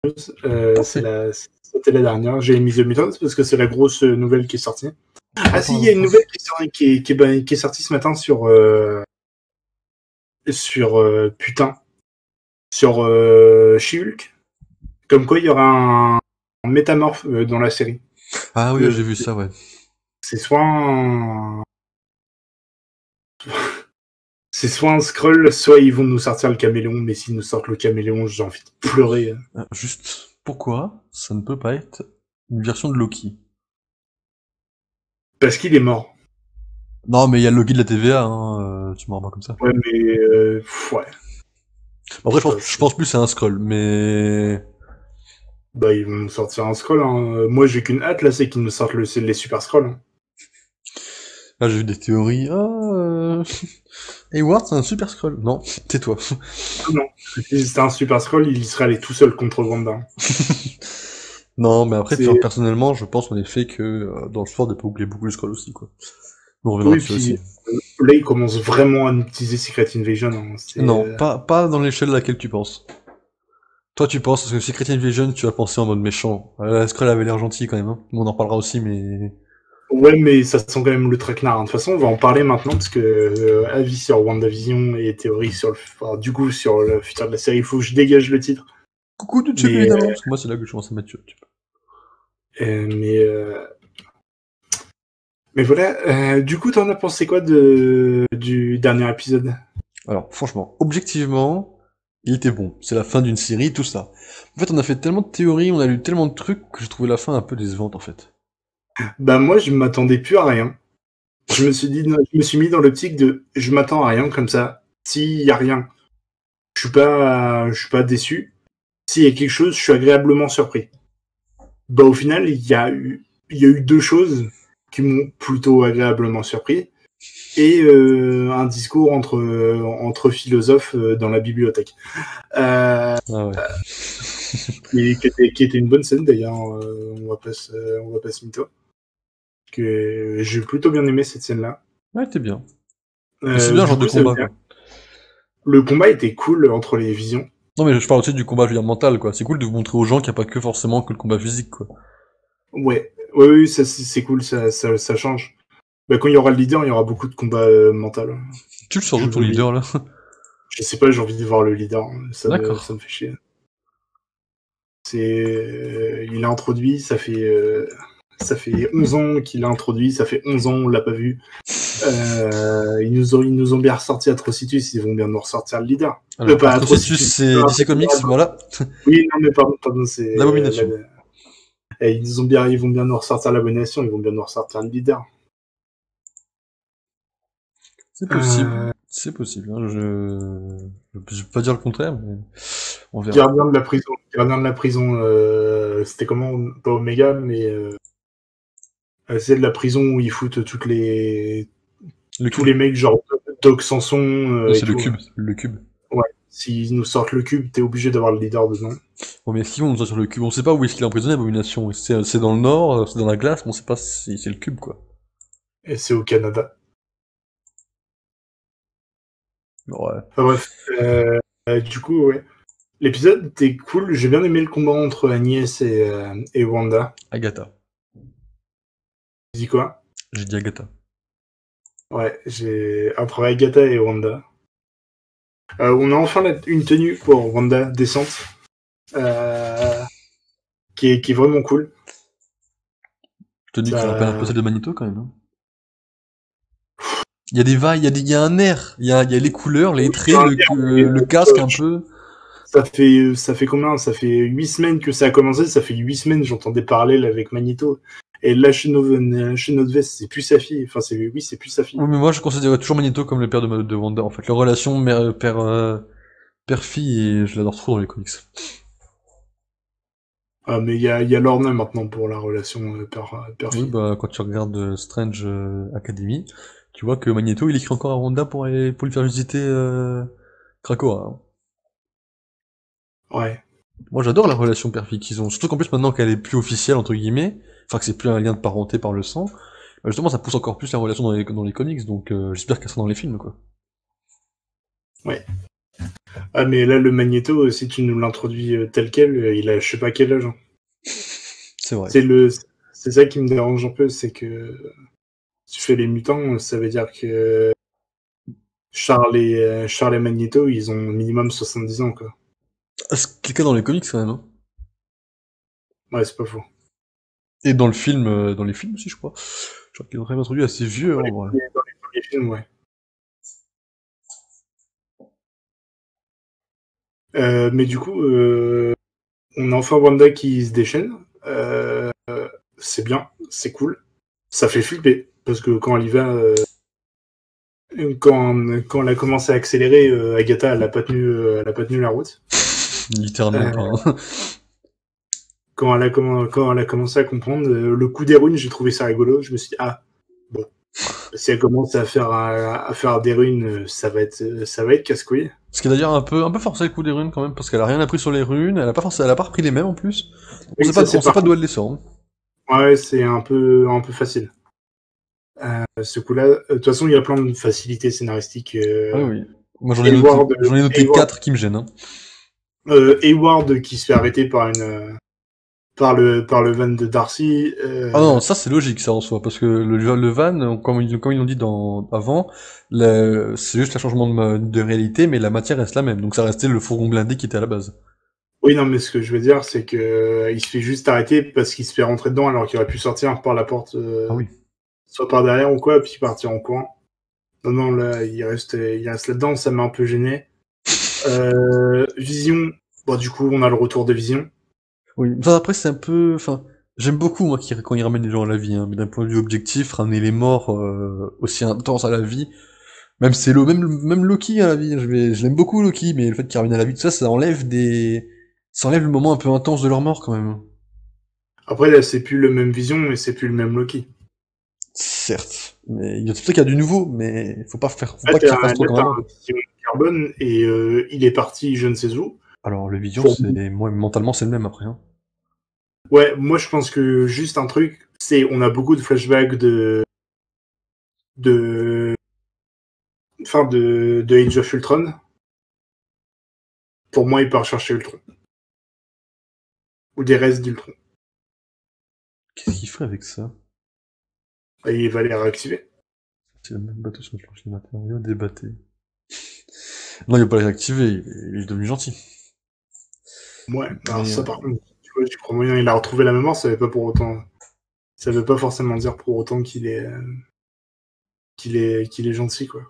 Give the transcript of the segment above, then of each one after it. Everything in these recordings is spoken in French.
C'était la dernière. J'ai mis The Mutants parce que c'est la grosse nouvelle qui est sortie. Ah si, il y a une nouvelle qui est sortie ce matin sur She-Hulk. Comme quoi il y aura un métamorphe dans la série. Ah oui, j'ai vu ça, ouais. C'est soit un... C'est soit un Skrull, soit ils vont nous sortir le caméléon, mais s'ils nous sortent le caméléon, j'ai envie de pleurer. Juste, pourquoi ça ne peut pas être une version de Loki? Parce qu'il est mort. Non, mais il y a le Loki de la TVA, tu m'en pas comme ça. Ouais, mais... ouais. Après, je pense plus c'est un Skrull, mais... Bah, ils vont nous sortir un Skrull. Hein. Moi, j'ai qu'une hâte, là, c'est qu'ils nous sortent les Super Skrulls. Hein. Là, j'ai vu des théories. Hayward, c'est un super Skrull. Non, tais-toi. Non, si c'était un Super Skrull, il serait allé tout seul contre Wanda. Non, mais après, personnellement, je pense en effet que dans le sport, il faut oublier beaucoup les Skrulls aussi, quoi. On reviendra dessus aussi. Là, il commence vraiment à utiliser Secret Invasion. Hein. Non, pas dans l'échelle à laquelle tu penses. Toi, tu penses, parce que Secret Invasion, tu vas penser en mode méchant. Skrull avait l'air gentil quand même, hein. On en parlera aussi, mais... Ouais, mais ça sent quand même le traquenard. Hein. De toute façon, on va en parler maintenant, parce que avis sur WandaVision et théorie sur du coup, sur le futur de la série, il faut que je dégage le titre. Coucou YouTube, évidemment, parce que moi, c'est là que je commence à mettre YouTube. Mais voilà, du coup, t'en as pensé quoi du dernier épisode? Alors, franchement, objectivement, il était bon. C'est la fin d'une série, tout ça. En fait, on a fait tellement de théories, on a lu tellement de trucs que j'ai trouvé la fin un peu décevante, en fait. Bah moi, je m'attendais plus à rien. Je me suis mis dans l'optique de je m'attends à rien comme ça. S'il y a rien, je suis pas déçu. S'il y a quelque chose, je suis agréablement surpris. Bah au final, il y a eu deux choses qui m'ont plutôt agréablement surpris et un discours entre philosophes dans la bibliothèque. Ah ouais. Qui était une bonne scène d'ailleurs. On va pas se mytho. Que j'ai plutôt bien aimé cette scène-là. Ouais, t'es bien. C'est bien, genre de combat, quoi. Le combat était cool entre les visions. Non, mais je parle aussi du combat, je veux dire, mental, quoi. C'est cool de vous montrer aux gens qu'il n'y a pas que forcément que le combat physique, quoi. Ouais, oui, ça c'est cool, ça change. Bah, quand il y aura le leader, il y aura beaucoup de combats mental. Tu le sors d'où ton leader, là? Je sais pas, j'ai envie de voir le leader. Ça me fait chier. Il a introduit, ça fait 11 ans qu'il a introduit, ça fait 11 ans, on l'a pas vu. Ils nous ont bien ressorti Atrocitus, ils vont bien nous ressortir le leader. Alors, pas Atrocitus, c'est DC Comics, voilà. Oui, non, mais pardon, c'est... L'Abomination. Ils vont bien nous ressortir l'Abomination, ils vont bien nous ressortir le leader. C'est possible. C'est possible. Hein. Je vais pas dire le contraire, mais on verra. Gardien de la prison. C'était comment? Pas Omega, mais c'est de la prison où ils foutent tous les mecs genre Doc Sanson. C'est le cube. Le cube. Ouais. S'ils nous sortent le cube, t'es obligé d'avoir le leader dedans. Bon, mais si on nous sort sur le cube, on sait pas où est-ce qu'il est emprisonné, Abomination. C'est dans le nord, c'est dans la glace, mais on sait pas si c'est le cube, quoi. Et c'est au Canada. Ouais. Enfin, bref. Du coup, ouais. L'épisode était cool. J'ai bien aimé le combat entre Agnès et Wanda. Agatha. Tu dis quoi? J'ai dit Agatha. Ouais, entre Agatha et Wanda. On a enfin une tenue pour Wanda décente. Qui est vraiment cool. Je te dis que ça rappelle un peu celle de Magneto quand même. Hein. Il y a des vagues, il y a un air, il y a les couleurs, les traits, le casque un peu. Ça fait combien? Ça fait 8 semaines que ça a commencé, ça fait 8 semaines j'entendais parler avec Magneto. Et là, chez notre veste, c'est plus sa fille. Enfin, c'est plus sa fille. Oui, mais moi je considère toujours Magneto comme le père de Wanda. En fait, leur relation père-fille, et je l'adore trop dans les comics. Ah, mais il y a Lorna maintenant pour la relation père-fille. Oui, bah quand tu regardes Strange Academy, tu vois que Magneto il écrit encore à Wanda pour lui faire visiter Krakoa. Hein. Ouais. Moi j'adore la relation père-fille qu'ils ont, surtout qu'en plus maintenant qu'elle est plus officielle entre guillemets, enfin que c'est plus un lien de parenté par le sang, bah, justement ça pousse encore plus la relation dans les comics, donc j'espère qu'elle sera dans les films quoi. Ouais. Ah, mais là, le Magneto, si tu nous l'introduis tel quel, il a je sais pas quel âge, hein. C'est vrai. C'est ça qui me dérange un peu, c'est que si tu fais les mutants, ça veut dire que Charles et Magneto, ils ont minimum 70 ans, quoi. Ah, c'est le cas dans les comics quand même, hein. Ouais, c'est pas faux. Et dans le film, dans les films aussi, je crois. Je crois qu'ils ont quand même introduit assez vieux, hein, en vrai. Dans les premiers films, ouais. Mais du coup, on a enfin Wanda qui se déchaîne. C'est bien, c'est cool. Ça fait flipper, parce que quand elle y va, quand elle a commencé à accélérer, Agatha, elle a pas tenu la route. Littéralement Euh, pas, hein. quand elle a commencé à comprendre, le coup des runes, j'ai trouvé ça rigolo. Je me suis dit, ah, bon, si elle commence à faire des runes, ça va être casse-couille. Ce qui est d'ailleurs un peu forcé le coup des runes quand même, parce qu'elle a rien appris sur les runes, elle a pas repris les mêmes en plus. Oui, ça, On c'est sait par pas d'où contre, elle les sort, hein. ouais, c'est un peu facile. Ce coup-là, de toute façon, il y a plein de facilités scénaristiques. Ah oui. Moi Hayward, j'en ai noté Hayward, 4 qui me gênent, hein. Hayward qui se fait arrêter par le van de Darcy. Ah non, ça c'est logique ça en soi, parce que le van, comme ils l'ont dit avant, c'est juste un changement de réalité, mais la matière reste la même, donc ça restait le fourgon blindé qui était à la base. Oui, non, mais ce que je veux dire, c'est que il se fait juste arrêter parce qu'il se fait rentrer dedans alors qu'il aurait pu sortir par la porte, Ah oui. soit par derrière ou quoi, puis partir en courant. Non, non, là, il reste là-dedans, ça m'a un peu gêné. Vision, bon, du coup, on a le retour de Vision. Oui. Ça après c'est un peu, enfin, j'aime beaucoup moi quand ils ramènent les gens à la vie, hein, mais d'un point de vue objectif, ramener les morts aussi intenses à la vie, même c'est même Loki à la vie, je l'aime beaucoup Loki, mais le fait qu'il ramène à la vie tout ça, ça enlève le moment un peu intense de leur mort quand même. Après, là, c'est plus le même Vision, mais c'est plus le même Loki. Certes, mais c'est pour ça qu'il y a du nouveau, mais faut Là, pas qu'il refasse trop là, comme t'as avant. un Vision carbone et il est parti je ne sais où. Alors le Vision, Pour... moi mentalement c'est le même après, hein. Ouais, moi, je pense que juste un truc, c'est on a beaucoup de flashbacks de, de Age of Ultron. Pour moi, il part chercher Ultron. Ou des restes d'Ultron. Qu'est-ce qu'il ferait avec ça? Et il va les réactiver. C'est le même bateau sur le plancher des matériaux, débatté. Non, il va pas les réactiver, il est devenu gentil. Ouais, alors Mais ça, par contre, tu vois, je crois moyen, il a retrouvé la mémoire, ça veut pas pour autant. Ça veut pas forcément dire pour autant qu'il est gentil, quoi.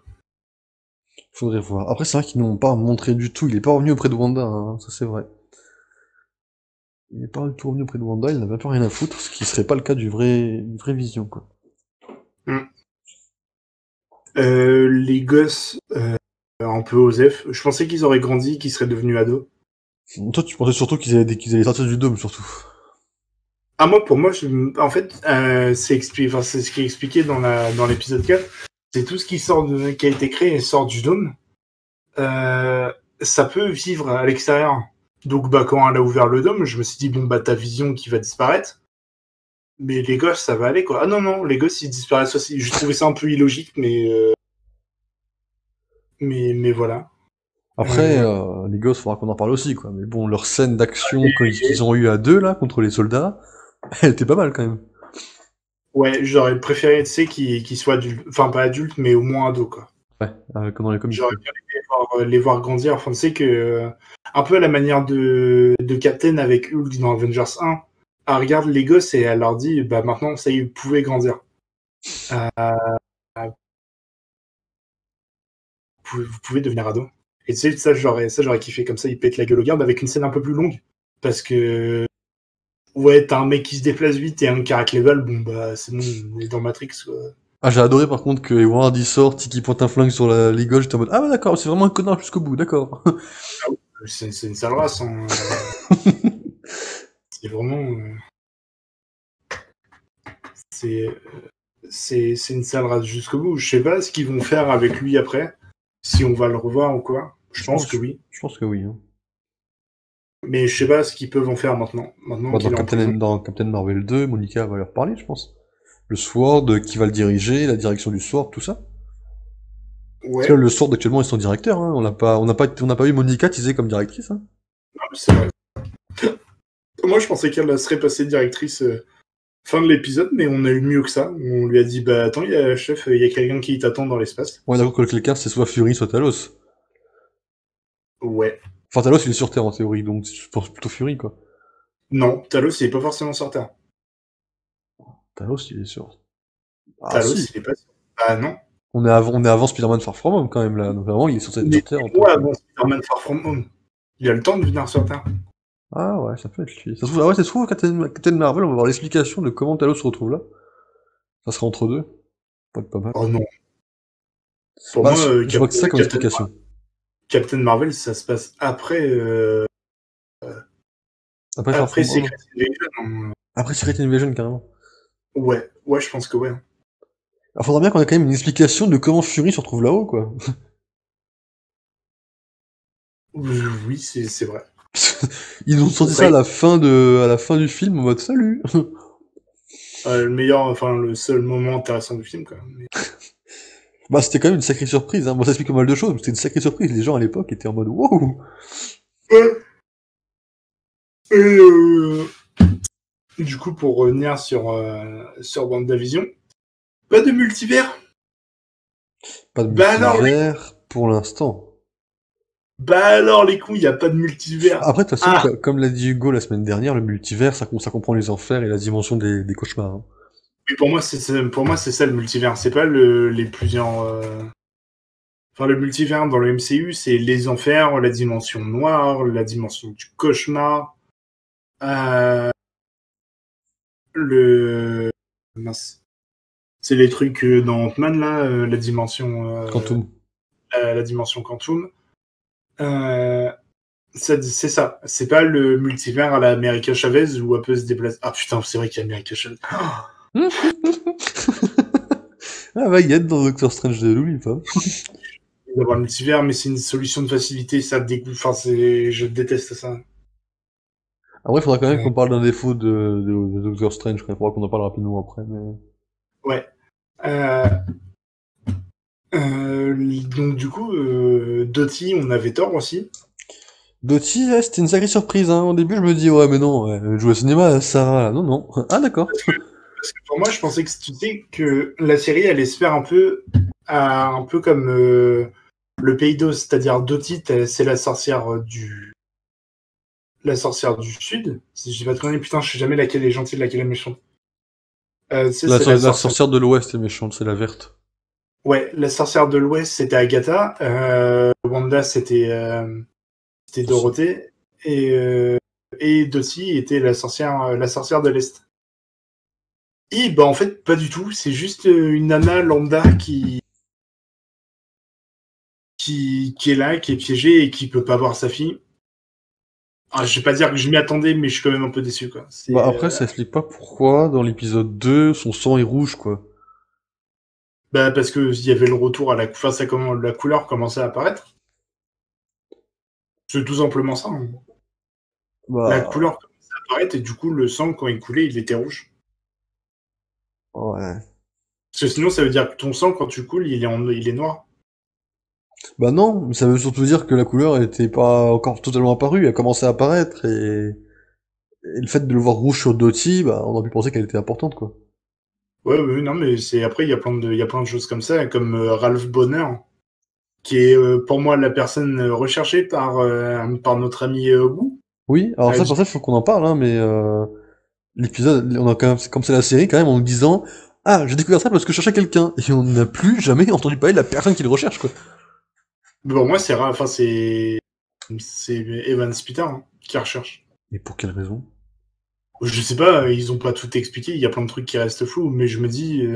faudrait voir. Après, c'est vrai qu'ils n'ont pas montré du tout, il est pas revenu auprès de Wanda, hein, ça c'est vrai. Il est pas du tout revenu auprès de Wanda, il n'avait pas rien à foutre, ce qui serait pas le cas du vrai Vision, quoi. Mm. Les gosses, un peu osef, je pensais qu'ils auraient grandi, qu'ils seraient devenus ados. Toi, tu pensais surtout qu'ils allaient sortir du dôme, surtout. Ah, moi, pour moi, en fait, c'est ce qui est expliqué dans l'épisode 4. C'est tout ce qui a été créé et sort du dôme. Ça peut vivre à l'extérieur. Donc, bah, quand elle a ouvert le dôme, je me suis dit, bon, bah, ta vision qui va disparaître. Mais les gosses, ça va aller, quoi. Ah non, non, les gosses, ils disparaissent aussi. J'ai trouvé ça un peu illogique, mais voilà. Après, Euh, les gosses, faudra qu'on en parle aussi, quoi. Mais bon, leur scène d'action qu'ils ont eu à deux, là, contre les soldats, elle était pas mal, quand même. ouais, j'aurais préféré, tu sais, qu'ils soient adultes. Enfin, pas adultes, mais au moins ados, quoi. Ouais, comme dans les comics, J'aurais quoi. bien aimé les voir grandir. Enfin, tu sais que, un peu à la manière de Captain avec Hulk dans Avengers 1, elle regarde les gosses et elle leur dit, bah maintenant, ça y est, vous pouvez grandir. Euh, vous pouvez devenir ado. Et tu sais, ça, j'aurais kiffé comme ça, il pète la gueule au garde avec une scène un peu plus longue. Parce que, ouais, t'as un mec qui se déplace vite et un qui arrête les balles, bon, bah, c'est bon, on est dans Matrix, quoi. Ah, j'ai adoré, par contre, que Edward, il sort, qui pointe un flingue sur les gauche, j'étais en mode, ah ouais, d'accord, c'est vraiment un connard jusqu'au bout, d'accord. C'est une sale race, hein. C'est vraiment. C'est c'est une sale race jusqu'au bout. Je sais pas ce qu'ils vont faire avec lui après, si on va le revoir ou quoi. Je pense que oui. Je pense que oui, hein. Mais je sais pas ce qu'ils peuvent en faire maintenant. Maintenant Bah, qu'il est en prison. Dans Captain Marvel 2, Monica va leur parler, je pense. Le Sword, qui va le diriger, la direction du Sword, tout ça. Parce que Ouais, là, le Sword actuellement ils sont directeurs, hein. On n'a pas eu Monica teasée comme directrice, hein. non, mais c'est vrai. Moi, je pensais qu'elle serait passée directrice fin de l'épisode, mais on a eu mieux que ça. On lui a dit, bah attends, chef, il y a quelqu'un qui t'attend dans l'espace. On est d'accord que quelqu'un c'est soit Fury, soit Talos. Ouais. Enfin Talos il est sur Terre en théorie, donc je pense plutôt Fury quoi. Non, Talos, il est pas forcément sur Terre. Talos il est sur. Ah Talos, si. il est pas sur. Ah non. On est avant Spider-Man Far From Home quand même là, donc vraiment il est censé être Il sur est Terre en des tant mois que. avant Spider-Man Far From Home. Il a le temps de venir sur Terre. Ah ouais, ça peut être lui. Ça se trouve, ah ouais, ça se trouve, Captain Marvel, on va voir l'explication de comment Talos se retrouve là. Ça sera entre deux. Ça peut être pas mal. Oh non. Pour Bah, moi, je vois que c'est ça comme explication. Captain Marvel, ça se passe Après Far après From Home. Secret Invasion, hein. Après Secret Invasion, carrément. Ouais, ouais, je pense que ouais. Alors, faudra bien qu'on ait quand même une explication de comment Fury se retrouve là-haut, quoi. Oui, c'est vrai. Ils ont Ça sorti ça serait à la fin du film en mode salut. le meilleur, enfin le seul moment intéressant du film, quoi. Bah, c'était quand même une sacrée surprise, hein. Bon, ça explique pas mal de choses, mais c'était une sacrée surprise. Les gens à l'époque étaient en mode wow. Ouais. Et du coup, pour revenir sur WandaVision, pas de multivers. Pas de Bah alors, multivers pour l'instant. bah alors les cons, il y a pas de multivers. Après, de toute façon, Ah, comme l'a dit Hugo la semaine dernière, le multivers, ça comprend les enfers et la dimension des cauchemars, hein. mais pour moi c'est ça le multivers. C'est pas les plusieurs. Enfin, le multivers dans le MCU, c'est les enfers, la dimension noire, la dimension du cauchemar, euh, le mince. C'est les trucs dans Ant-Man là, Quantum. la dimension quantum. Euh, c'est ça. C'est pas le multivers à la America Chavez où elle peut se déplacer. Ah putain, c'est vrai qu'il y a America Chavez. Ah, va y être dans Doctor Strange de l'oublie pas. D'avoir le multivers, mais c'est une solution de facilité, ça dégoûte. Enfin, je déteste ça. Après, il faudra quand même Euh, qu'on parle d'un défaut de Doctor Strange, il faudra qu'on en parle rapidement après, mais... ouais. Euh, donc du coup, Doty, on avait tort aussi. Doty, ouais, c'était une sacrée surprise, hein. Au début, je me dis, ouais, mais non, ouais, elle joue au cinéma, Sarah, là. Non, non. Ah, d'accord. Parce que pour moi, je pensais que tu sais que la série allait se faire un peu comme le Pays d'Oz, c'est-à-dire Doty, c'est la sorcière du Sud. Si je dis pas de conneries, putain, je sais jamais laquelle est gentille, laquelle est méchante. Tu sais, c'est la La sorcière. sorcière de l'Ouest est méchante, c'est la verte. Ouais, la sorcière de l'Ouest, c'était Agatha. Wanda, c'était Doty. Dorothée. Et Doty était la sorcière de l'Est. Et bah en fait, pas du tout. C'est juste une nana lambda qui est là, qui est piégée et qui peut pas voir sa fille. Ah, je vais pas dire que je m'y attendais, mais je suis quand même un peu déçu, quoi. Bah, après, ça explique pas pourquoi, dans l'épisode 2, son sang est rouge, quoi. Bah, parce que il y avait le retour à enfin, la couleur commençait à apparaître. C'est tout simplement ça, hein. La Bah, couleur commençait à apparaître et du coup, le sang, quand il coulait, il était rouge. ouais. Parce que sinon, ça veut dire que ton sang, quand tu coules, il est noir. Bah non, mais ça veut surtout dire que la couleur, elle était pas encore totalement apparue, elle a commencé à apparaître, et le fait de le voir rouge sur Doty, bah, on a pu penser qu'elle était importante, quoi. Ouais, ouais, non, mais après, il y a plein de choses comme ça, comme Ralph Bonner, qui est pour moi la personne recherchée par notre ami Wu. Oui, alors ça, Euh, pour ça, il faut qu'on en parle, hein, mais l'épisode, on a quand même, comme c'est la série, quand même, en nous disant, ah, j'ai découvert ça parce que je cherchais quelqu'un, et on n'a plus jamais entendu parler de la personne qui le recherche, quoi. Pour moi, enfin, c'est Evan Spitter hein, qui recherche. Et pour quelle raison? Je sais pas, ils ont pas tout expliqué, il y a plein de trucs qui restent flous, mais je me dis,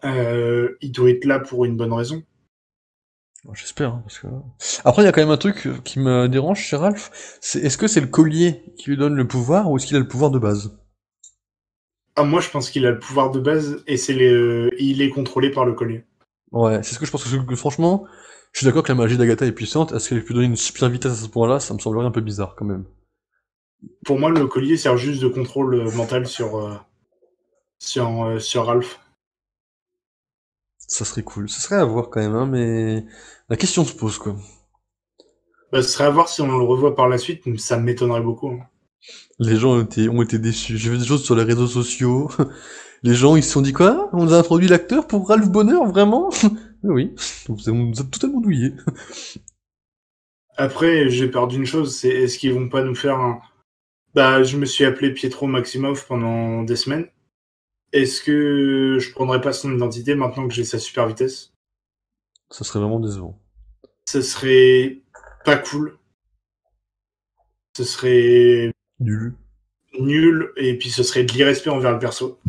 il doit être là pour une bonne raison. Bon, j'espère, hein, parce que... Après, il y a quand même un truc qui me dérange chez Ralph, c'est est-ce que c'est le collier qui lui donne le pouvoir, ou est-ce qu'il a le pouvoir de base? Ah, moi, je pense qu'il a le pouvoir de base et il est contrôlé par le collier. Ouais, c'est ce que je pense, que franchement, je suis d'accord que la magie d'Agatha est puissante, est-ce qu'elle peut donner une super vitesse à ce point-là, ça me semblerait un peu bizarre, quand même. Pour moi, le collier sert juste de contrôle mental sur Ralph. Ça serait cool. Ça serait à voir quand même, hein, mais la question se pose, quoi. Bah, ce serait à voir si on le revoit par la suite, mais ça m'étonnerait beaucoup, hein. Les gens ont été déçus. J'ai vu des choses sur les réseaux sociaux. Les gens, ils se sont dit quoi? On nous a introduit l'acteur pour Ralph Bonheur, vraiment? Oui, vous êtes totalement douillé. Après, j'ai peur d'une chose, c'est est-ce qu'ils vont pas nous faire un... Bah, je me suis appelé Pietro Maximov pendant des semaines. Est-ce que je prendrais pas son identité maintenant que j'ai sa super vitesse? Ça serait vraiment décevant. Ce serait pas cool. Ce serait Nul. nul, et puis ce serait de l'irrespect envers le perso.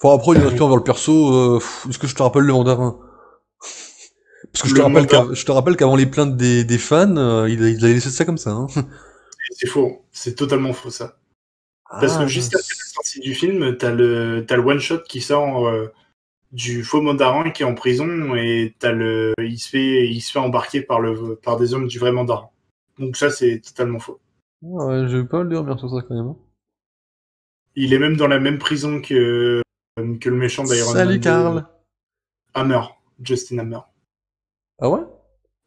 Enfin, après, il reste envers le perso, est-ce que je te rappelle le mandarin? Parce que Le mandat, je te rappelle qu'avant les plaintes des fans, il a laissé ça comme ça, hein. c'est faux. C'est totalement faux, ça. Parce que Ah, juste après la sortie du film, t'as le one-shot qui sort du faux mandarin qui est en prison, et il se fait embarquer par des hommes du vrai mandarin. Donc ça, c'est totalement faux. ouais, je vais pas le revenir sur ça quand même, hein. Il est même dans la même prison que le méchant d'Iron Salut Man 2, Karl! Hammer, Justin Hammer. Ah ouais?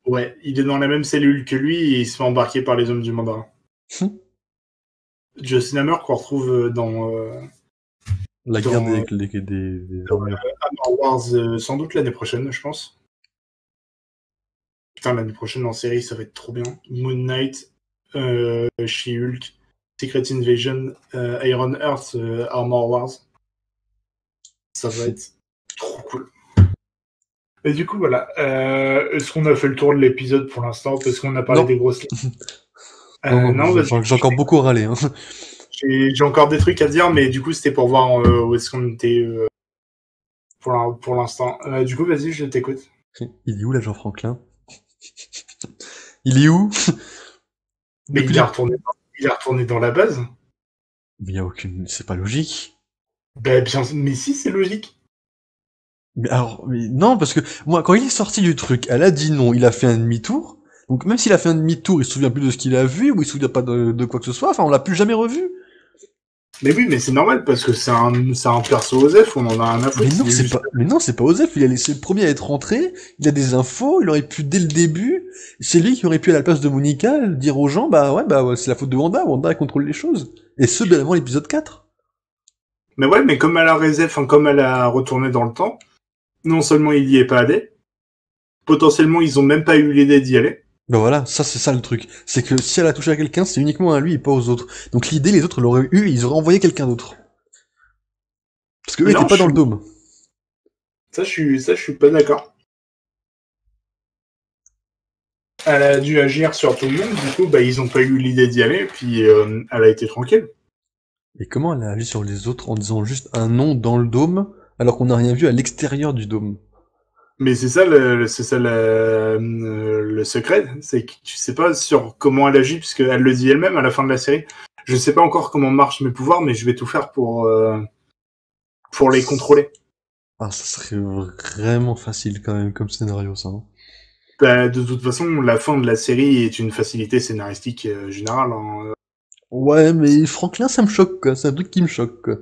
Ouais, il est dans la même cellule que lui et il se fait embarquer par les hommes du mandarin. Justin Hammer qu'on retrouve La guerre dans des armures. Hammer Wars sans doute l'année prochaine, je pense. Putain, l'année prochaine en série, ça va être trop bien. Moon Knight, She-Hulk, Secret Invasion, Iron Earth, Armor Wars. Ça va être trop cool. Et du coup, voilà. Est-ce qu'on a fait le tour de l'épisode pour l'instant? Parce qu'on a parlé des Non, grosses... non, Non, vas-y. j'ai encore beaucoup râlé, hein. J'ai encore des trucs à dire, mais du coup, c'était pour voir où est-ce qu'on était pour l'instant. Du coup, vas-y, je t'écoute. Il est où l'agent Franklin? Il est où? Mais Depuis les... il est retourné dans la base. Mais y a aucune... C'est pas logique. Ben, bien, mais si, c'est logique. Mais alors, mais non, parce que moi, quand il est sorti du truc, elle a dit non, il a fait un demi-tour. Donc même s'il a fait un demi-tour, il se souvient plus de ce qu'il a vu, ou il se souvient pas de quoi que ce soit, enfin on l'a plus jamais revu. Mais oui, mais c'est normal parce que c'est un perso Osef, on en a un à Mais foutre. non, c'est pas, mais non, c'est pas Osef, il a laissé le premier à être rentré, il a des infos, il aurait pu dès le début, c'est lui qui aurait pu à la place de Monica dire aux gens, bah ouais, c'est la faute de Wanda, Wanda elle contrôle les choses. Et ce, bien avant l'épisode 4. Mais ouais, mais comme elle a Resef, comme elle a retourné dans le temps, non seulement il y est pas allé, potentiellement ils ont même pas eu l'idée d'y aller. Ben voilà, ça c'est ça le truc. C'est que si elle a touché à quelqu'un, c'est uniquement à lui et pas aux autres. Donc l'idée, les autres l'auraient eu et ils auraient envoyé quelqu'un d'autre. Parce que eux étaient Non, pas dans le dôme. ça, je suis pas d'accord. Elle a dû agir sur tout le monde, du coup, bah, ils ont pas eu l'idée d'y aller, puis elle a été tranquille. Et comment elle a agi sur les autres en disant juste un nom dans le dôme, alors qu'on n'a rien vu à l'extérieur du dôme? Mais c'est ça le secret, c'est que tu sais pas sur comment elle agit, puisqu'elle le dit elle-même à la fin de la série. Je sais pas encore comment marchent mes pouvoirs, mais je vais tout faire pour les contrôler. Ah, ça serait vraiment facile quand même comme scénario, ça, hein. Bah, de toute façon, la fin de la série est une facilité scénaristique générale, hein. Ouais, mais Franklin, ça me choque, quoi. C'est un truc qui me choque, quoi.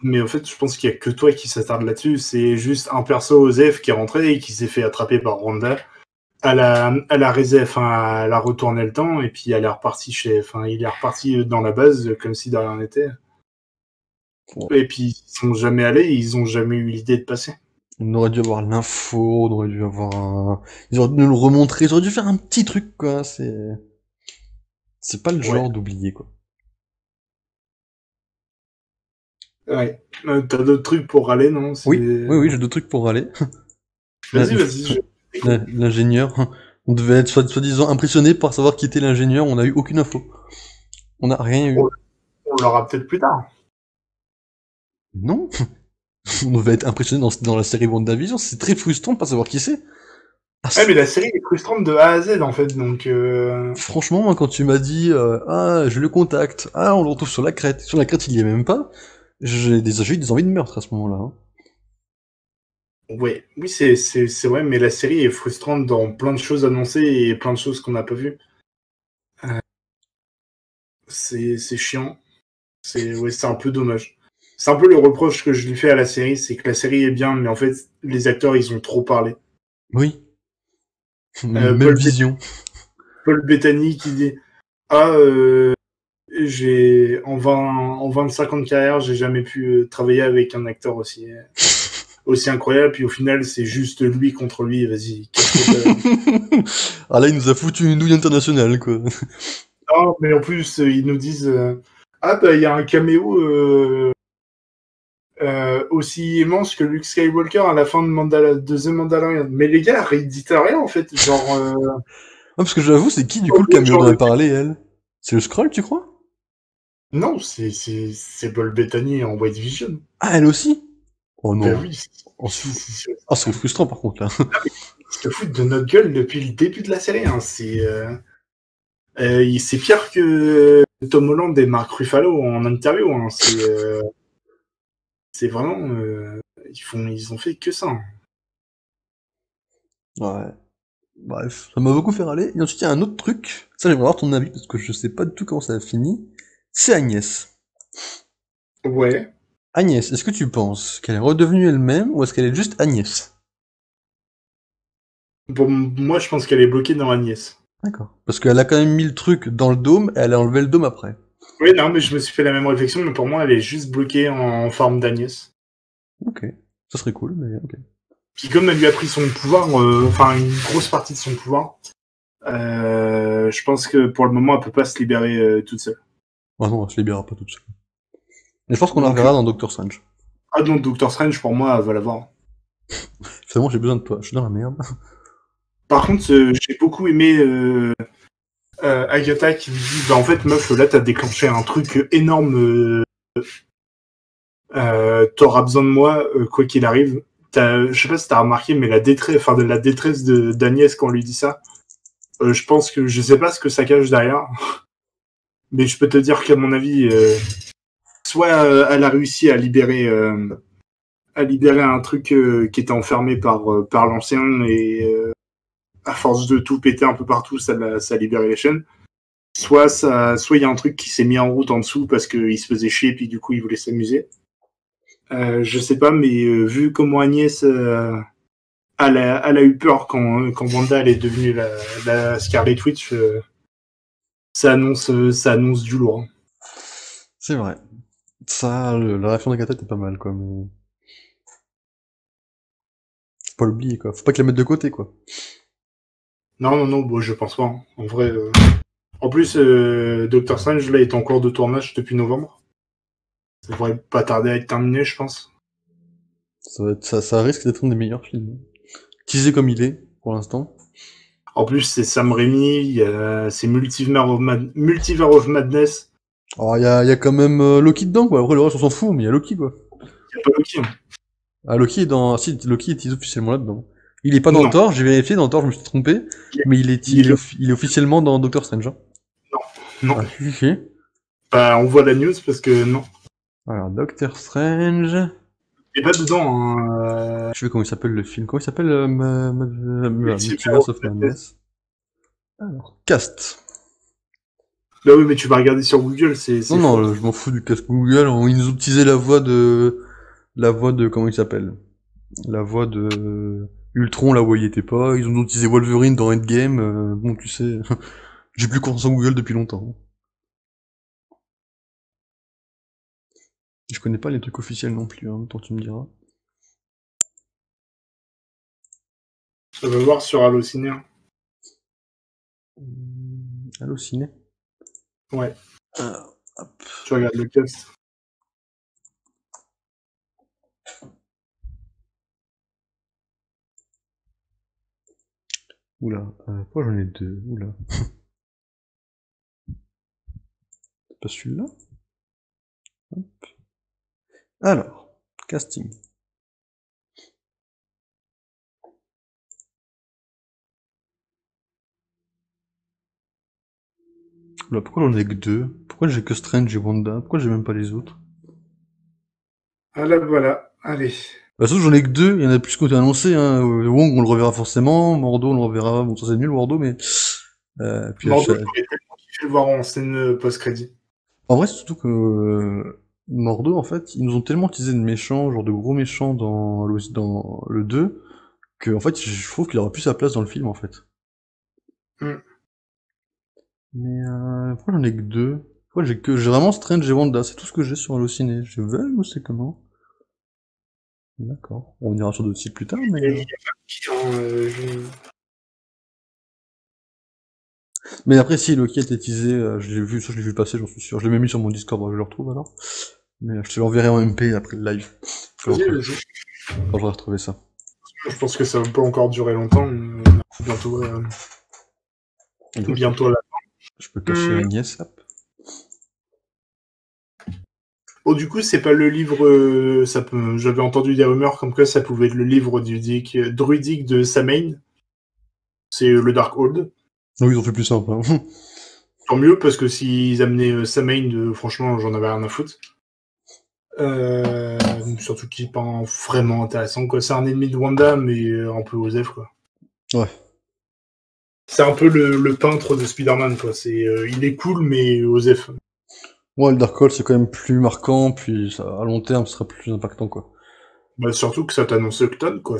Mais en fait, je pense qu'il y a que toi qui s'attarde là-dessus. C'est juste un perso Osef qui est rentré et qui s'est fait attraper par Wanda. Elle a elle a retourné le temps et puis elle est repartie il est reparti dans la base comme si de rien n'était. Bon. Et puis ils sont jamais allés, ils ont jamais eu l'idée de passer. On aurait dû avoir l'info, on aurait dû avoir un... Ils auraient dû nous le remontrer, ils auraient dû faire un petit truc, quoi. C'est pas le Ouais, genre d'oublier, quoi. ouais. T'as d'autres trucs pour râler, non? Oui, j'ai deux trucs pour aller. Vas-y, vas-y, je t'écoute. L'ingénieur. On devait être soi-disant impressionné par savoir qui était l'ingénieur, on n'a eu aucune info. On n'a rien eu. On l'aura peut-être plus tard. Non. On devait être impressionné dans la série WandaVision, c'est très frustrant de pas savoir qui c'est. Ah, Ouais, mais la série est frustrante de A à Z en fait, donc franchement, moi, quand tu m'as dit, ah, je le contacte, ah, on le retrouve sur la crête, il y est même pas, j'ai eu des envies de meurtre à ce moment-là, hein. ouais, oui, c'est vrai, mais la série est frustrante dans plein de choses annoncées et plein de choses qu'on n'a pas vues. C'est chiant. Ouais, c'est un peu dommage. C'est un peu le reproche que je lui fais à la série, c'est que la série est bien, mais en fait, les acteurs, ils ont trop parlé. Oui. Même Paul, vision. Paul Bettany qui dit Ah, en 25 ans de carrière, j'ai jamais pu travailler avec un acteur aussi incroyable, puis au final, c'est juste lui contre lui, vas-y, Ah là, il nous a foutu une douille internationale, quoi. Non, mais en plus, ils nous disent Ah, bah, il y a un caméo aussi immense que Luke Skywalker à la fin de deuxième Mandalorian. Mais les gars, rééditent rien, en fait. Genre, Parce que j'avoue, c'est qui, du coup, le caméo dont elle parlait, elle? C'est le Skrull, tu crois? non, c'est Paul Bettany en White Vision. Ah, elle aussi? Oh Ben non. oui. Oh, c'est frustrant, par contre, là. Ils se foutent de notre gueule depuis le début de la série. Hein. C'est pire que Tom Holland et Mark Ruffalo en interview. Hein. C'est vraiment... ils ont fait que ça. Hein. Ouais. Bref, ça m'a beaucoup fait râler. Et ensuite, il y a un autre truc. Ça, j'aimerais avoir ton avis, parce que je sais pas du tout comment ça a fini. C'est Agnès. Ouais. Agnès, est-ce que tu penses qu'elle est redevenue elle-même, ou est-ce qu'elle est juste Agnès? Bon, moi, je pense qu'elle est bloquée dans Agnès. D'accord. Parce qu'elle a quand même mis le truc dans le dôme, et elle a enlevé le dôme après. Oui, non, mais je me suis fait la même réflexion, mais pour moi, elle est juste bloquée en forme d'Agnès. Ok. Ça serait cool, mais ok. Puis comme elle lui a pris son pouvoir, enfin une grosse partie de son pouvoir, je pense que pour le moment, elle peut pas se libérer toute seule. Ah non, elle se libérera pas toute seule. Mais je pense qu'on la Donc, reverra dans Doctor Strange. ah non, Doctor Strange, pour moi, elle va l'avoir. Finalement, j'ai besoin de toi. Je suis dans la merde. Par contre, j'ai beaucoup aimé Agatha qui lui dit, bah en fait, meuf, là, t'as déclenché un truc énorme. T'auras besoin de moi, quoi qu'il arrive. Je sais pas si t'as remarqué, mais la détresse d'Agnès quand on lui dit ça, je pense que je sais pas ce que ça cache derrière, mais je peux te dire qu'à mon avis, soit elle a réussi à libérer un truc qui était enfermé par l'ancien et à force de tout péter un peu partout, ça a libéré les chaînes. Soit il y a un truc qui s'est mis en route en dessous parce qu'il se faisait chier puis du coup il voulait s'amuser. Je sais pas, mais vu comment Agnès elle a eu peur quand Wanda elle est devenue la Scarlet Witch, ça annonce du lourd. C'est vrai. Ça, la réaction d'Agatha était pas mal, quoi. Mais... faut pas l'oublier, quoi. Faut pas qu'elle la mette de côté, quoi. Non, bon, je pense pas. Hein. En vrai. En plus, Doctor Strange là est en cours de tournage depuis novembre. Ça devrait pas tarder à être terminé, je pense. Ça risque d'être un des meilleurs films. Teasé comme il est, pour l'instant. En plus, c'est Sam Raimi, c'est Multiverse of Madness. Alors, y a quand même Loki dedans, quoi. Après, le reste, on s'en fout, mais y a Loki, quoi. Y a pas Loki. Hein. Ah, Loki est dans... Ah, si, Loki est officiellement là-dedans. Il est pas dans Non. Thor, j'ai vérifié, dans Thor, je me suis trompé. Mais il est officiellement dans Doctor Strange. Hein. Non. Ah, si. Bah, on voit la news parce que non. Alors, Doctor Strange... Il est pas dedans. Hein. Je sais comment il s'appelle le film. Comment il s'appelle Multiverse of Madness. Alors, cast. Bah oui, mais tu vas regarder sur Google, c'est Non, faux. non, je m'en fous du cast Google. Ils nous ont utilisé la voix de... La voix de... Comment il s'appelle? La voix de... Ultron, là où il était pas. Ils ont utilisé Wolverine dans Endgame. Bon, tu sais... J'ai plus confiance en Google depuis longtemps. Je connais pas les trucs officiels non plus, hein, tant tu me diras. Ça va voir sur Allociné. Hein. Allo ciné. Ouais. Hop. Tu regardes le cast. Oula, pourquoi j'en ai deux? Oula. C'est pas celui-là? Hop. Alors, casting. Oula, pourquoi j'en ai que deux? Pourquoi j'ai que Strange et Wanda? Pourquoi j'ai même pas les autres? Ah là, voilà. Allez. Bah, sauf que j'en ai que deux, il y en a plus qui ont été annoncés, hein. Wong, on le reverra forcément, Mordo, on le reverra, bon, ça c'est nul, Mordo, mais, puis Mordo, j'aurais tellement kiffé le voir en scène post-crédit. en vrai, c'est surtout que, Mordo, en fait, ils nous ont tellement utilisé de méchants, genre de gros méchants dans le 2, que en fait, je trouve qu'il aurait plus sa place dans le film, en fait. Hmm. Mais pourquoi j'en ai que deux? Pourquoi j'ai vraiment Strange et Wanda, c'est tout ce que j'ai sur Allociné. Je vais ou c'est comment? D'accord. On ira sur d'autres sites plus tard, mais Et il y a pas qui dans, mais après si Loki a été teasé, je l'ai vu, ça je l'ai vu passer, j'en suis sûr. Je l'ai même mis sur mon Discord, je le retrouve alors. Mais je te l'enverrai en MP après le live. Vas-y, vas-y. Quand j'aurai retrouvé ça. Je pense que ça va pas encore durer longtemps. Bientôt, Et du coup, bientôt là. je peux cacher Agnès, hop. Oh, du coup, c'est pas le livre. J'avais entendu des rumeurs comme que ça pouvait être le livre druidique de Samain. C'est le Darkhold. Non, ils ont fait plus simple. Hein. Tant mieux, parce que s'ils amenaient Samain, franchement, j'en avais rien à foutre. Surtout qu'il est pas vraiment intéressant, quoi. C'est un ennemi de Wanda, mais un peu osef, quoi. Ouais. C'est un peu le peintre de Spider-Man, quoi. Il est cool, mais osef. Ouais, le Darkhold c'est quand même plus marquant, puis ça, à long terme, ce sera plus impactant, quoi. Bah, surtout que ça t'annonce Octone, quoi.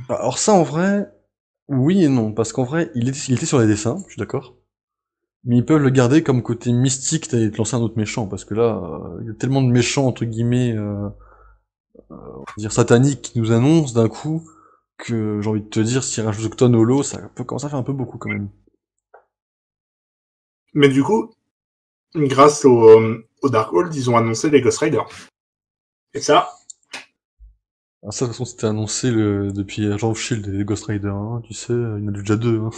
Alors ça, en vrai, oui et non, parce qu'en vrai, il était sur les dessins, je suis d'accord. Mais ils peuvent le garder comme côté mystique et te lancer un autre méchant, parce que là, il y a tellement de méchants, entre guillemets, on va dire sataniques, qui nous annoncent d'un coup, que j'ai envie de te dire, s'il rajoute Octone au lot, ça peut commencer à faire un peu beaucoup, quand même. Mais du coup, grâce au Darkhold, ils ont annoncé les Ghost Rider. Et ça, Ah, ça, de toute façon, c'était annoncé depuis Agent of Shield et Ghost Rider, hein, tu sais, il y en a déjà deux, hein.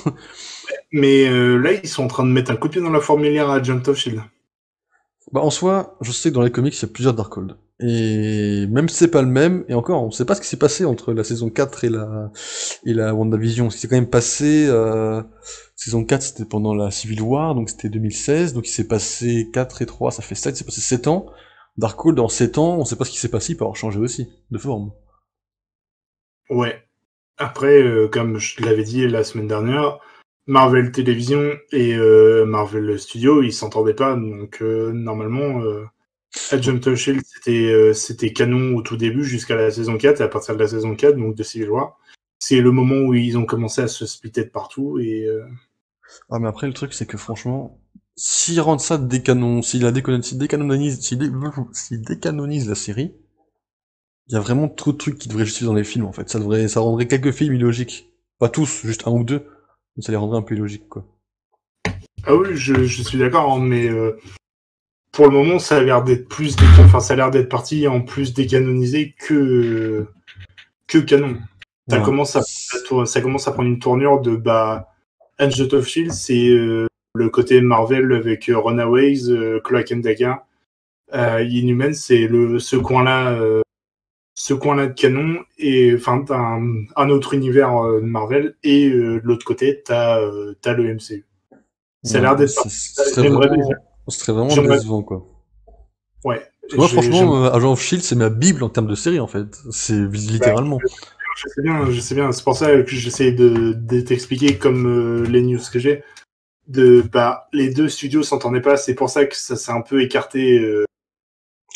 mais là, ils sont en train de mettre un coup de pied dans la fourmilière à Agent of Shield. Bah, en soi, je sais que dans les comics, il y a plusieurs Darkhold. Et même si c'est pas le même, et encore, on sait pas ce qui s'est passé entre la saison 4 et la WandaVision. Ce qui s'est quand même passé, saison 4, c'était pendant la Civil War, donc c'était 2016, donc il s'est passé 4 et 3, ça fait 7, il s'est passé 7 ans. Darkhold, dans 7 ans, on sait pas ce qui s'est passé, il peut avoir changé aussi, de forme. Ouais. Après, comme je l'avais dit la semaine dernière, Marvel Télévision et Marvel Studios, ils s'entendaient pas. Donc, normalement, Agent of Shield, c'était canon au tout début jusqu'à la saison 4. Et à partir de la saison 4, donc de Civil War, c'est le moment où ils ont commencé à se splitter de partout. Ah, mais après, le truc, c'est que franchement, s'il rendent ça décanon, s'il décanonise, s'il décanonise la série, il y a vraiment trop de trucs qui devraient justifier dans les films, en fait. Ça rendrait quelques films illogiques. Pas tous, juste un ou deux. Mais ça les rendrait un peu illogiques, quoi. Ah oui, je suis d'accord, hein, mais pour le moment, ça a l'air d'être ça a l'air d'être parti en plus décanonisé que canon. Ça Ouais. commence à, ça commence à prendre une tournure de Agent of Shield, c'est le côté Marvel avec Runaways, Cloak and Dagger. Inhumans, c'est ce coin-là de canon, et enfin t'as un autre univers de Marvel, et de l'autre côté t'as le MCU. Ça a Ouais, l'air d'être ce parti. ce serait vraiment J'aimerais, décevant, quoi. ouais, Parce que moi, j'aimerais. franchement, Agent of Shield, c'est ma bible en termes de série, en fait. C'est Bah, littéralement. je sais bien. C'est pour ça que j'essaie de t'expliquer comme les news que j'ai. Les deux studios s'entendaient pas, c'est pour ça que ça s'est un peu écarté.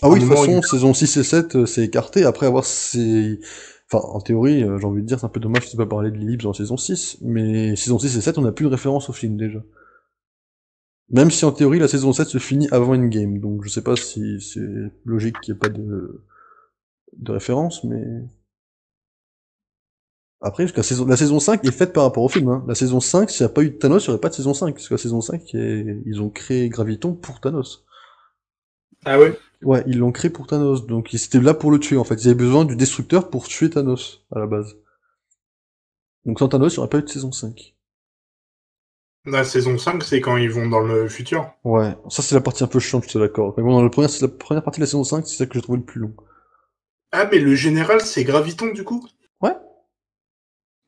Ah À un oui, de toute moment, façon, saison 6 et 7, c'est écarté. Après avoir ces... Enfin, en théorie, j'ai envie de dire, c'est un peu dommage de pas parler de l'ellipse dans saison 6, mais saison 6 et 7, on n'a plus de référence au film, déjà. Même si en théorie, la saison 7 se finit avant Endgame, donc je sais pas si c'est logique qu'il n'y ait pas de référence, mais... Après, la saison 5 est faite par rapport au film, hein. La saison 5, s'il n'y a pas eu de Thanos, il n'y aurait pas de saison 5, parce que la saison 5, ils ont créé Graviton pour Thanos. Ah ouais. Ouais, ils l'ont créé pour Thanos, donc ils étaient là pour le tuer, en fait. Ils avaient besoin du Destructeur pour tuer Thanos, à la base. Donc sans Thanos, il n'y aurait pas eu de saison 5. La saison 5, c'est quand ils vont dans le futur. Ouais, ça c'est la partie un peu chiante, je suis d'accord. Mais bon, c'est la première partie de la saison 5, c'est ça que j'ai trouvé le plus long. Ah, mais le général, c'est Graviton, du coup. Ouais.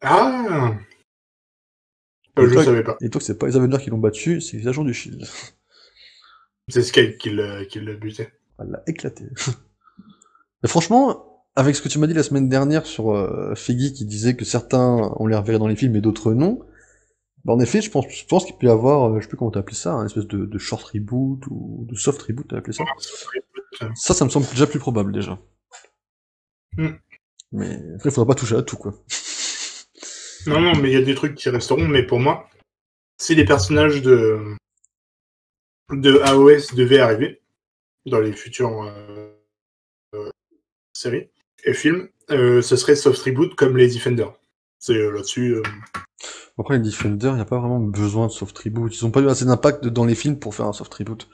Ah, je Dis-toi savais pas. et toi que c'est pas les Avengers qui l'ont battu, c'est les agents du Shield. C'est Skype qui l'a buté. Elle l'a éclaté. Mais franchement, avec ce que tu m'as dit la semaine dernière sur Feige qui disait que certains on les reverrait dans les films et d'autres non, bah en effet, je pense qu'il peut y avoir, je sais plus comment t'as appelé ça, un espèce de short reboot ou de soft reboot, t'as appelé ça. Ça me semble déjà plus probable, déjà. Hmm. Mais après, faudra pas toucher à tout, quoi. Non, mais il y a des trucs qui resteront, mais pour moi, si les personnages de AOS devaient arriver dans les futures séries et films, ce serait soft reboot comme les Defenders. C'est là-dessus. Après, les Defenders, y a pas vraiment besoin de soft reboot. Ils ont pas eu assez d'impact dans les films pour faire un soft reboot.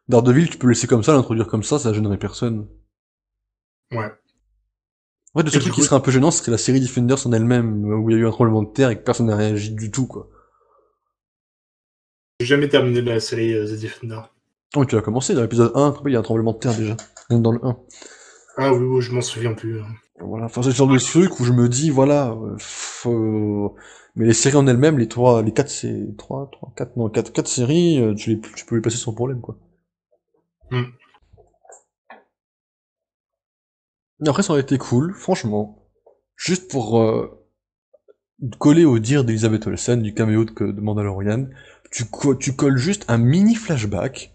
Daredevil, tu peux le laisser comme ça, l'introduire comme ça gênerait personne. Ouais. En fait, le Et seul du truc qui coup, serait un peu gênant, ce serait la série Defenders en elle-même, où il y a eu un tremblement de terre et que personne n'a réagi du tout, quoi. j'ai jamais terminé la série The Defenders. Oh, tu l'as commencé dans l'épisode 1, il y a un tremblement de terre déjà. Même dans le 1. Ah oui, je m'en souviens plus. Voilà, enfin, c'est le genre de truc où je me dis, voilà, mais les séries en elles-mêmes, les 4, c'est 4 séries, tu peux les placer sans problème, quoi. Hmm. Et après, ça aurait été cool, franchement. Juste pour coller au dire d'Elizabeth Olsen, du caméo de Mandalorian, tu colles juste un mini flashback,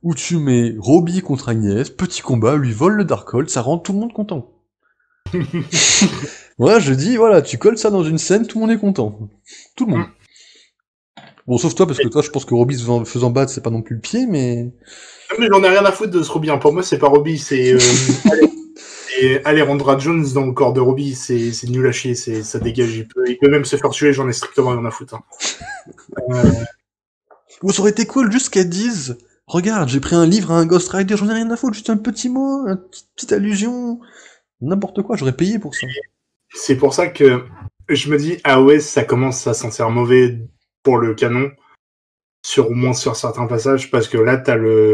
où tu mets Robbie contre Agnès, petit combat, lui vole le Darkhold, ça rend tout le monde content. Voilà, je dis, voilà, tu colles ça dans une scène, tout le monde est content. Tout le monde. Bon, sauf toi, parce que toi, je pense que Robbie se faisant battre, c'est pas non plus le pied, mais... Non, mais j'en ai rien à foutre de ce Robbie. Pour moi, c'est pas Robbie, c'est Alejandra Jones dans le corps de Robbie. C'est nul à chier, ça dégage. Il peut même se faire tuer, j'en ai strictement rien à foutre. Hein. Bon, ça aurait été cool juste qu'elle dise, regarde, j'ai pris un livre à un Ghost Rider, j'en ai rien à foutre, juste un petit mot, une petite allusion, n'importe quoi, j'aurais payé pour ça. C'est pour ça que je me dis, ah ouais, ça commence à sentir mauvais pour le canon, au moins sur certains passages, parce que là, t'as le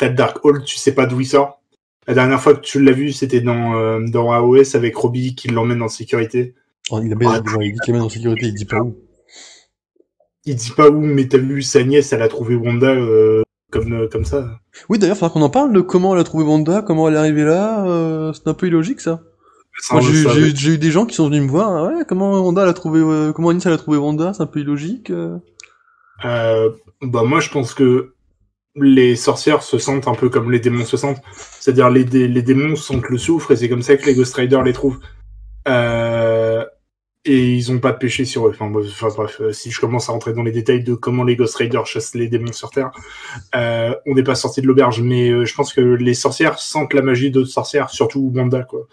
Darkhold, tu sais pas d'où il sort. La dernière fois que tu l'as vu, c'était dans AOS avec Robbie qui l'emmène en sécurité. Oh, il dit qu'il mène en sécurité, il dit pas où. Il dit pas où, mais t'as vu, sa nièce, elle a trouvé Wanda comme ça. Oui, d'ailleurs, faudra qu'on en parle de comment elle a trouvé Wanda, comment elle est arrivée là, c'est un peu illogique, ça. Moi, j'ai eu des gens qui sont venus me voir, ah ouais, comment Wanda elle a trouvé, comment Anis elle a trouvé Wanda, c'est un peu illogique. Bah moi, je pense que les sorcières se sentent un peu comme les démons se sentent. C'est-à-dire les démons sentent le soufre et c'est comme ça que les Ghost Riders les trouvent. Et ils ont pas de péché sur eux. Enfin bref, si je commence à rentrer dans les détails de comment les Ghost Riders chassent les démons sur Terre, on n'est pas sorti de l'auberge. Mais je pense que les sorcières sentent la magie d'autres sorcières, surtout Wanda, quoi.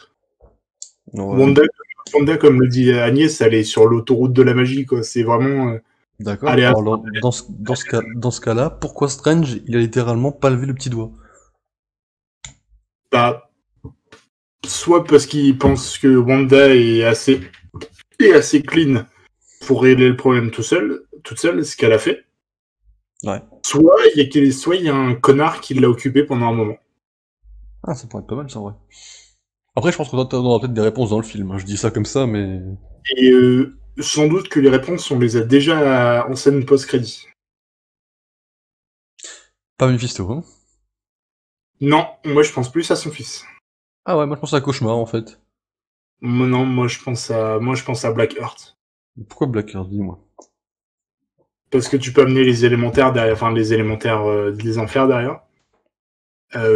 Ouais. Wanda, comme le dit Agnès, elle est sur l'autoroute de la magie, quoi. C'est vraiment... D'accord. Alors, dans ce cas-là, pourquoi Strange, il a littéralement pas levé le petit doigt? Bah, soit parce qu'il pense que Wanda est assez clean pour régler le problème toute seule, ce qu'elle a fait. Ouais. Soit il y a un connard qui l'a occupé pendant un moment. Ah, ça pourrait être pas mal, ça, ouais. Après, je pense qu'on aura peut-être des réponses dans le film, hein. Je dis ça comme ça, mais... Et sans doute que les réponses, on les a déjà en scène post-crédit. Pas Mephisto, hein. Non, moi je pense plus à son fils. Ah ouais, moi je pense à Cauchemar, en fait. Non, moi je pense à Black Heart. Pourquoi Blackheart, dis-moi? Parce que tu peux amener les élémentaires derrière, enfin les élémentaires des enfers derrière,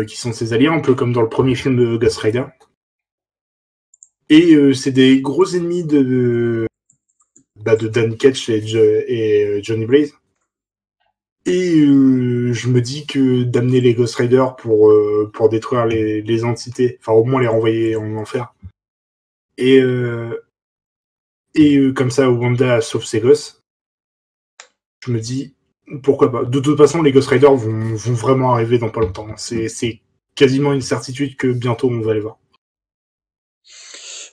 qui sont ses alliés, un peu comme dans le premier film de Ghost Rider. Et c'est des gros ennemis de Dan Ketch et Johnny Blaze. Et je me dis que d'amener les Ghost Riders pour détruire les entités, enfin au moins les renvoyer en enfer. Et comme ça, Wanda sauve ses gosses. Je me dis, pourquoi pas. De toute façon, les Ghost Riders vont vraiment arriver dans pas longtemps. C'est quasiment une certitude que bientôt on va les voir.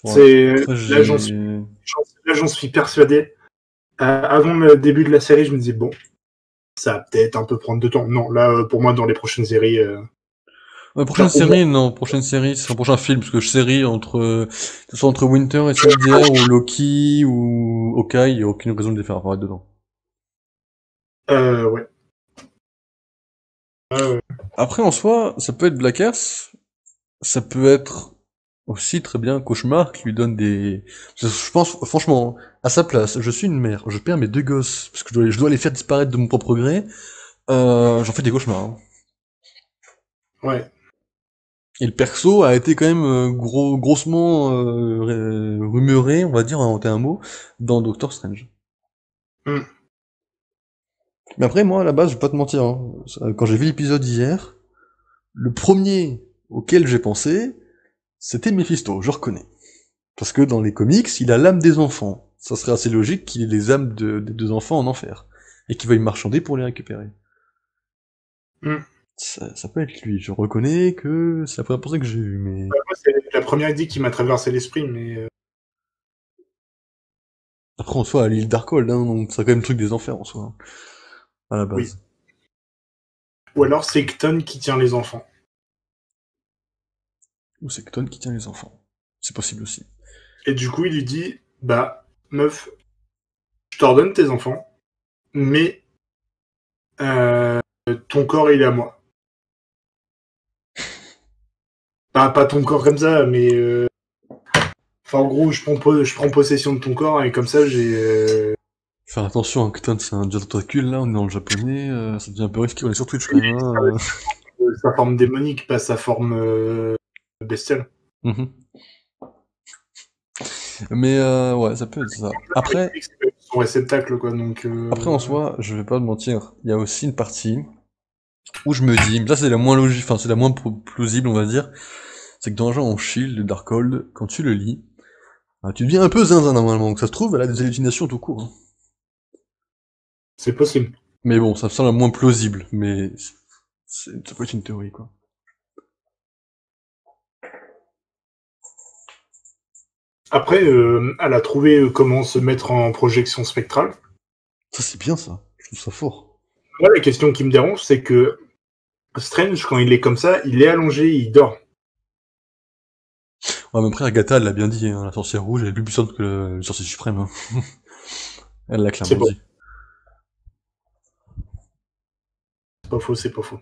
Ouais. Là, j'en suis persuadé. Avant le début de la série, je me disais, bon, ça va peut-être un peu prendre de temps. Non, là, pour moi, dans les prochaines séries... prochaine série, non, prochaine série, c'est un prochain film, parce que série que ce soit entre Winter et Soldier, ou Loki, ou Hawkeye, il y a aucune raison de les faire apparaître dedans. Ouais. Après, en soi, ça peut être Black Earth, ça peut être aussi très bien Cauchemar qui lui donne des... Je pense, franchement, à sa place, je suis une mère, je perds mes 2 gosses, parce que je dois les faire disparaître de mon propre gré, j'en fais des cauchemars. Hein. Ouais. Et le perso a été quand même grossement rumoré, on va dire, inventer un mot, dans Doctor Strange. Hmm. Mais après, moi, à la base, je vais pas te mentir, hein, quand j'ai vu l'épisode hier, le premier auquel j'ai pensé, c'était Mephisto, je reconnais. Parce que dans les comics, il a l'âme des enfants. Ça serait assez logique qu'il ait les âmes des deux enfants en enfer. Et qu'il veuille marchander pour les récupérer. Hmm. Ça peut être lui, je reconnais que c'est la première pensée que j'ai eue, mais... Moi, c'est la première idée qui m'a traversé l'esprit, mais Après, en soi, à l'île Darkhold, hein, donc c'est quand même le truc des enfers, en soi, hein, à la oui. base. Ou alors c'est Kton qui tient les enfants. Ou c'est Kton qui tient les enfants. C'est possible aussi. Et du coup, il lui dit, bah, meuf, je t'ordonne tes enfants, mais ton corps, il est à moi. Pas ton corps comme ça, mais... Enfin, en gros, je prends possession de ton corps, et comme ça, j'ai... Faire attention, hein, Kton, c'est un dieu tentacule, là, on est dans le japonais, ça devient un peu risqué, on est sur Twitch, quand même, hein, sa forme démonique, pas sa forme bestiale. Mhm. Mais ouais, ça peut être ça. Après, Son réceptacle, quoi, donc... après en soi, je vais pas te mentir, il y a aussi une partie où je me dis, mais ça c'est la moins logique, enfin c'est la moins plausible on va dire, c'est que dans Agent of Shield, le Darkhold, quand tu le lis, bah, tu deviens un peu zinzin normalement, donc ça se trouve, elle a des hallucinations tout court. Hein. C'est possible. Mais bon, ça me semble la moins plausible, mais ça peut être une théorie quoi. Après, elle a trouvé comment se mettre en projection spectrale. Ça c'est bien ça, je trouve ça fort. Moi, la question qui me dérange, c'est que Strange, quand il est comme ça, il est allongé, il dort. Ouais, mais après Agatha elle l'a bien dit, hein, la sorcière rouge elle est plus puissante que le sorcier suprême. Hein. Elle l'a C'est clairement bon. dit. C'est pas faux, c'est pas faux.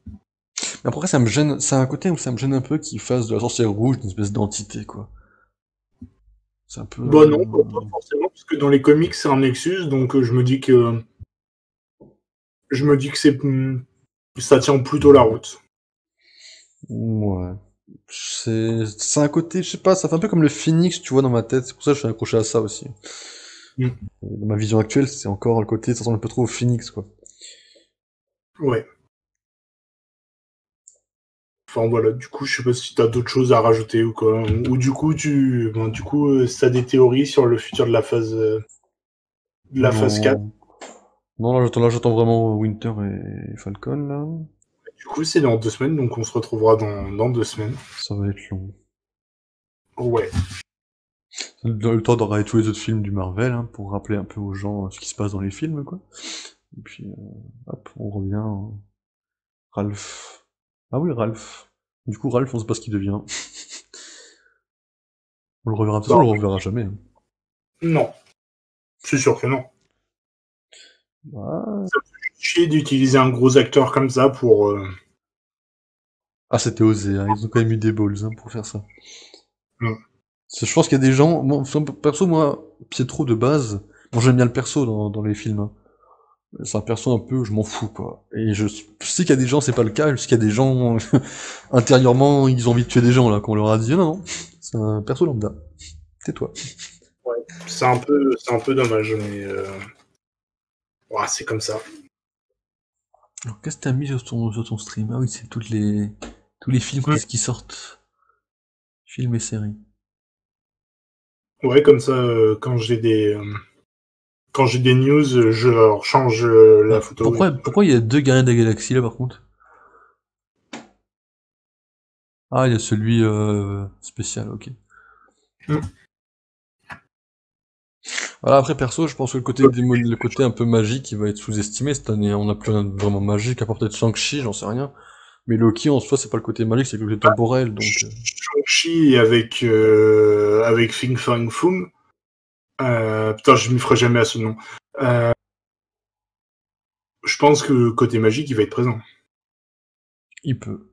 Mais après ça me gêne, c'est un côté où ça me gêne un peu qu'ils fassent de la sorcière rouge une espèce d'entité quoi. C'est un peu... Bon, non, pas forcément, parce que dans les comics, c'est un Nexus, donc je me dis que c'est ça tient plutôt la route. Ouais. C'est un côté, je sais pas, ça fait un peu comme le Phoenix, tu vois, dans ma tête. C'est pour ça que je suis accroché à ça aussi. Mm. Dans ma vision actuelle, c'est encore le côté, ça ressemble un peu trop au Phoenix, quoi. Ouais. Enfin voilà, du coup, je sais pas si t'as d'autres choses à rajouter ou quoi. Ou du coup, si t'as des théories sur le futur de la phase 4. Non. Non, là, j'attends vraiment Winter et Falcon, là. Du coup, c'est dans 2 semaines, donc on se retrouvera dans 2 semaines. Ça va être long. Ouais. Le temps de regarder tous les autres films du Marvel, hein, pour rappeler un peu aux gens ce qui se passe dans les films, quoi. Et puis, hop, on revient. Ralph. Ah oui, Ralph. Du coup, Ralph, on sait pas ce qu'il devient. On le reverra, de toute façon, Bah, on le reverra jamais. Hein. non. C'est sûr que non. Ah, Chier d'utiliser un gros acteur comme ça pour... ah, c'était osé, hein. Ils ont quand même eu des balls hein, pour faire ça. Mm. Je pense qu'il y a des gens. Bon, perso, moi, Pietro de base, bon, j'aime bien le perso dans les films. Hein. C'est un perso un peu, je m'en fous, quoi. Et je sais qu'il y a des gens, c'est pas le cas. Je sais qu'il y a des gens, intérieurement, ils ont envie de tuer des gens, là, qu'on leur a dit, non, non, c'est un perso lambda. Tais-toi. Ouais. C'est un peu dommage, mais... ouais, c'est comme ça. Alors, qu'est-ce que t'as mis sur ton stream? Ah oui, c'est tous les films Mm. qui sortent. Films et séries. Ouais, comme ça, quand j'ai des news, je leur change la Ah, photo. pourquoi il y a deux Gardiens de la Galaxie, là, par contre? Ah, il y a celui, spécial, ok. Mm. Voilà, après perso, je pense que le côté un peu magique, il va être sous-estimé cette année. On n'a plus rien de vraiment magique, à part peut-être Shang-Chi, j'en sais rien. Mais Loki, en soi, c'est pas le côté magique, c'est le côté temporel, donc... Shang-Chi avec Fin Fang Foom. Putain, je m'y ferai jamais à ce nom. Euh, je pense que côté magique, il va être présent. il peut.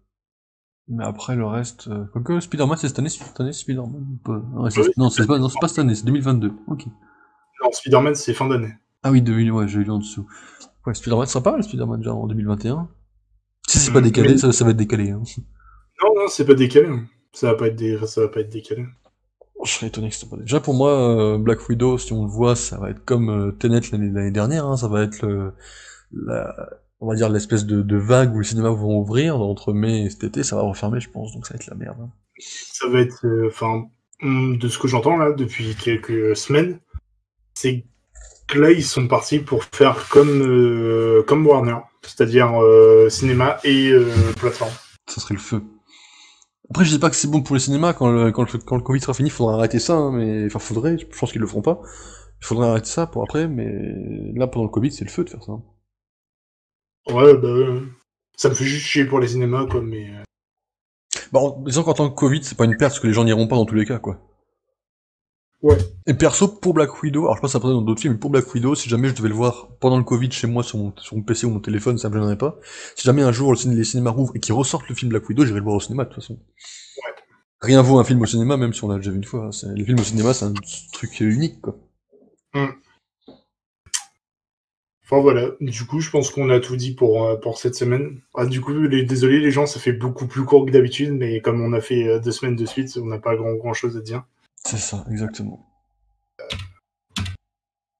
Mais après, le reste... Quoique, Spider-Man, c'est cette année, Spider-Man ou pas ouais, Oui, non, c'est pas cette année, c'est 2022. Ok. non, Spider-Man, c'est fin d'année. Ah oui, ouais, j'ai lu en dessous. Ouais, Spider-Man sera pas mal, Spider-Man, déjà, en 2021. Si c'est pas Mais décalé, ça va être décalé. Hein. Non, non, c'est pas décalé, hein. Ça va pas être décalé. Je serais étonné que ce soit pas... Déjà pour moi, Black Widow, si on le voit, ça va être comme Tenet l'année dernière, hein, ça va être on va dire l'espèce de vague où les cinémas vont ouvrir, entre mai et cet été, ça va refermer, je pense, donc ça va être la merde, hein. Ça va être, enfin, de ce que j'entends là depuis quelques semaines, c'est que là ils sont partis pour faire comme Warner, c'est-à-dire cinéma et plateforme. Ça serait le feu. Après, je dis pas que c'est bon pour les cinémas, quand le Covid sera fini, faudra arrêter ça, hein, mais... Enfin, faudrait, je pense qu'ils le feront pas. Il faudrait arrêter ça pour après, mais là, pendant le Covid, c'est le feu de faire ça. Ouais, bah ça me fait juste chier pour les cinémas quoi, mais Bon, disons qu'en tant que Covid, c'est pas une perte, parce que les gens n'iront pas dans tous les cas, quoi. ouais. Et perso, pour Black Widow, alors je pense après dans d'autres films, mais pour Black Widow, si jamais je devais le voir pendant le Covid chez moi sur mon PC ou mon téléphone, ça me gênerait pas. Si jamais un jour les cinémas rouvrent et qu'ils ressortent le film Black Widow, j'irai le voir au cinéma de toute façon. Rien vaut un film au cinéma, même si on l'a déjà vu une fois. Les films au cinéma, c'est un truc unique, quoi. Hum. Enfin voilà, du coup je pense qu'on a tout dit pour cette semaine. Ah, du coup, désolé les gens, ça fait beaucoup plus court que d'habitude, mais comme on a fait 2 semaines de suite, on n'a pas grand chose à dire. C'est ça, exactement.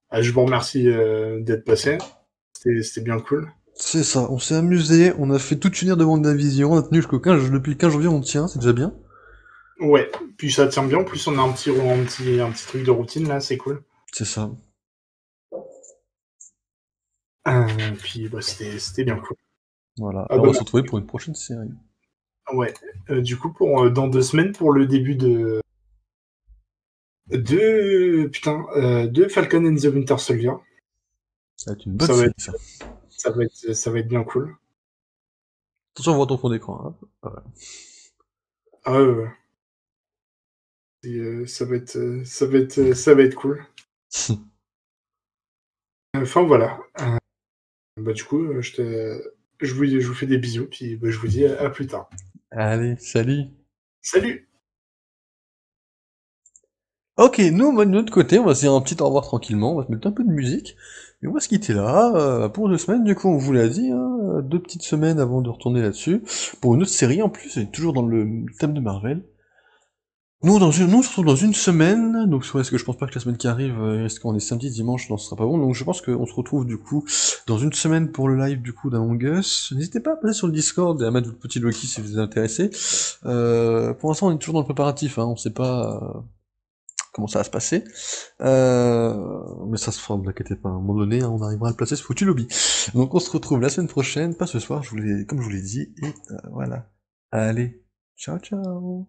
Ah, je vous remercie d'être passé, c'était bien cool. C'est ça, on s'est amusé, on a fait toute une heure de WandaVision, on a tenu depuis le 15 janvier, on tient, c'est déjà bien. Ouais, puis ça tient bien, en plus on a un petit truc de routine là, c'est cool. C'est ça. Puis bah, c'était bien cool. Voilà, Ah alors on bah va se retrouver pour une prochaine série. ouais. Du coup, dans 2 semaines, pour le début de Falcon and the Winter Soldier. Ça va être une bonne Ça va série, être, ça. ça va être bien cool. Attention, on voit ton fond d'écran, hein. Voilà. Ah ouais, ouais. Ça va être cool. Enfin voilà. Bah du coup, je vous fais des bisous, puis bah, je vous dis à plus tard. Allez, salut. Salut! Ok, nous, de notre côté, on va se dire un petit au revoir tranquillement, on va se mettre un peu de musique, et on va se quitter là, pour 2 semaines, du coup, on vous l'a dit, hein, 2 petites semaines avant de retourner là-dessus, pour une autre série, en plus, elle est toujours dans le thème de Marvel. Nous, on se retrouve dans une semaine, donc ouais, parce que je pense pas que la semaine qui arrive, est-ce qu'on est samedi, dimanche, non, ce sera pas bon, donc je pense qu'on se retrouve, du coup, dans une semaine pour le live, du coup, d'Among Us. N'hésitez pas à passer sur le Discord et à mettre votre petit Loki si vous êtes intéressé. Pour l'instant, on est toujours dans le préparatif, hein, on sait pas, comment ça va se passer. Mais ça se fera, ne vous inquiétez pas, à un moment donné, hein, on arrivera à le placer ce foutu lobby. Donc on se retrouve la semaine prochaine, pas ce soir, comme je vous l'ai dit, et voilà. Allez, ciao ciao.